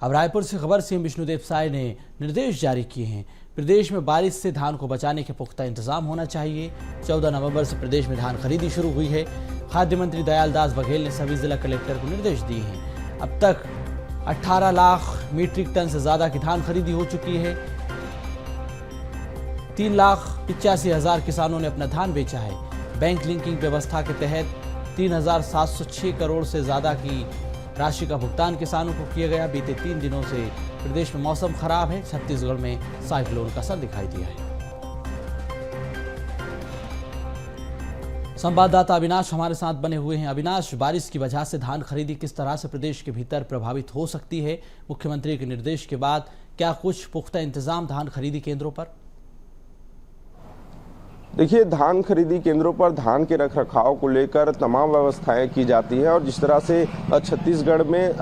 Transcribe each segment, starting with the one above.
अब रायपुर से खबर सीएम विष्णुदेव साय ने निर्देश जारी किए हैं। प्रदेश में बारिश से धान को बचाने के पुख्ता इंतजाम होना चाहिए। 14 नवंबर से प्रदेश में धान खरीदी शुरू हुई है। खाद्य मंत्री दयाल दास बघेल ने सभी जिला कलेक्टर को निर्देश दिए हैं। अब तक 18 लाख मीट्रिक टन से ज्यादा की धान खरीदी हो चुकी है। 3,85,000 किसानों ने अपना धान बेचा है। बैंक लिंकिंग व्यवस्था के तहत 3,706 करोड़ से ज्यादा की राशि का भुगतान किसानों को किया गया। बीते 3 दिनों से प्रदेश में मौसम खराब है। छत्तीसगढ़ में साइक्लोन का असर दिखाई दिया है। संवाददाता अविनाश हमारे साथ बने हुए हैं। अविनाश, बारिश की वजह से धान खरीदी किस तरह से प्रदेश के भीतर प्रभावित हो सकती है? मुख्यमंत्री के निर्देश के बाद क्या कुछ पुख्ता इंतजाम धान खरीदी केंद्रों पर? देखिए, धान खरीदी केंद्रों पर धान के रखरखाव को लेकर तमाम व्यवस्थाएं की जाती है और जिस तरह से छत्तीसगढ़ में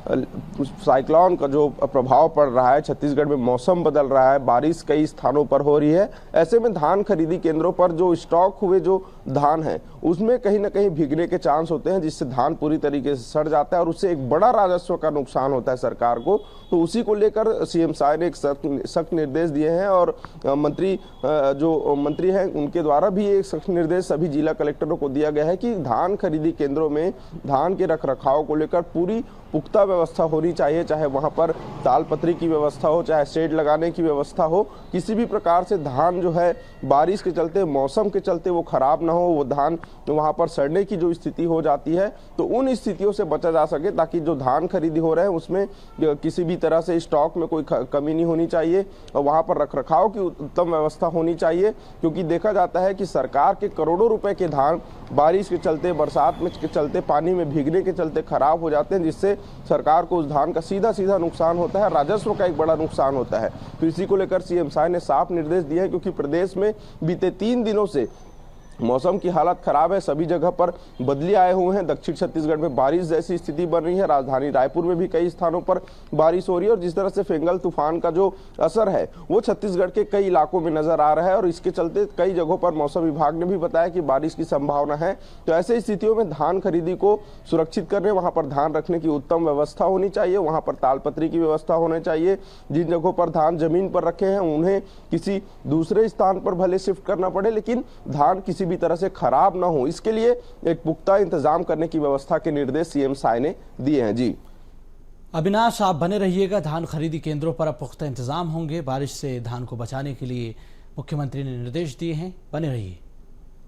साइक्लोन का जो प्रभाव पड़ रहा है, छत्तीसगढ़ में मौसम बदल रहा है, बारिश कई स्थानों पर हो रही है। ऐसे में धान खरीदी केंद्रों पर जो स्टॉक हुए जो धान है उसमें कहीं ना कहीं भीगने के चांस होते हैं, जिससे धान पूरी तरीके से सड़ जाता है और उससे एक बड़ा राजस्व का नुकसान होता है सरकार को। तो उसी को लेकर सीएम साय ने एक सख्त निर्देश दिए हैं और मंत्री हैं उनके द्वारा भी एक सख्त निर्देश सभी जिला कलेक्टरों को दिया गया है कि धान खरीदी केंद्रों में धान के रखरखाव को लेकर पूरी पुख्ता व्यवस्था होनी चाहिए। चाहे वहां पर तालपत्री की व्यवस्था हो, चाहे शेड लगाने की व्यवस्था हो, किसी भी प्रकार से धान जो है बारिश के चलते, मौसम के चलते वो खराब ना हो, वो धान वहां पर सड़ने की जो स्थिति हो जाती है तो उन स्थितियों से बचा जा सके, ताकि जो धान खरीदी हो रहे हैं उसमें किसी भी तरह से स्टॉक में कोई कमी नहीं होनी चाहिए और वहां पर रखरखाव की उत्तम व्यवस्था होनी चाहिए। क्योंकि देखा जाता है कि सरकार के करोड़ों रुपए के धान बारिश के चलते, बरसात में के चलते, पानी में भीगने के चलते खराब हो जाते हैं, जिससे सरकार को उस धान का सीधा नुकसान होता है, राजस्व का एक बड़ा नुकसान होता है। तो इसी को लेकर सीएम साय ने साफ निर्देश दिए हैं, क्योंकि प्रदेश में बीते 3 दिनों से मौसम की हालत खराब है। सभी जगह पर बदली आए हुए हैं। दक्षिण छत्तीसगढ़ में बारिश जैसी स्थिति बन रही है। राजधानी रायपुर में भी कई स्थानों पर बारिश हो रही है और जिस तरह से फेंगल तूफान का जो असर है वो छत्तीसगढ़ के कई इलाकों में नजर आ रहा है और इसके चलते कई जगहों पर मौसम विभाग ने भी बताया कि बारिश की संभावना है। तो ऐसे स्थितियों में धान खरीदी को सुरक्षित करने, वहां पर धान रखने की उत्तम व्यवस्था होनी चाहिए। वहां पर तालपत्री की व्यवस्था होनी चाहिए। जिन जगहों पर धान जमीन पर रखे हैं उन्हें किसी दूसरे स्थान पर भले शिफ्ट करना पड़े, लेकिन धान किसी भी तरह से खराब ना हो, इसके लिए एक पुख्ता इंतजाम करने की व्यवस्था के निर्देश सीएम साय ने दिए हैं। जी अविनाश, आप बने रहिएगा। धान खरीदी केंद्रों पर अब पुख्ता इंतजाम होंगे। बारिश से धान को बचाने के लिए मुख्यमंत्री ने निर्देश दिए हैं। बने रहिए।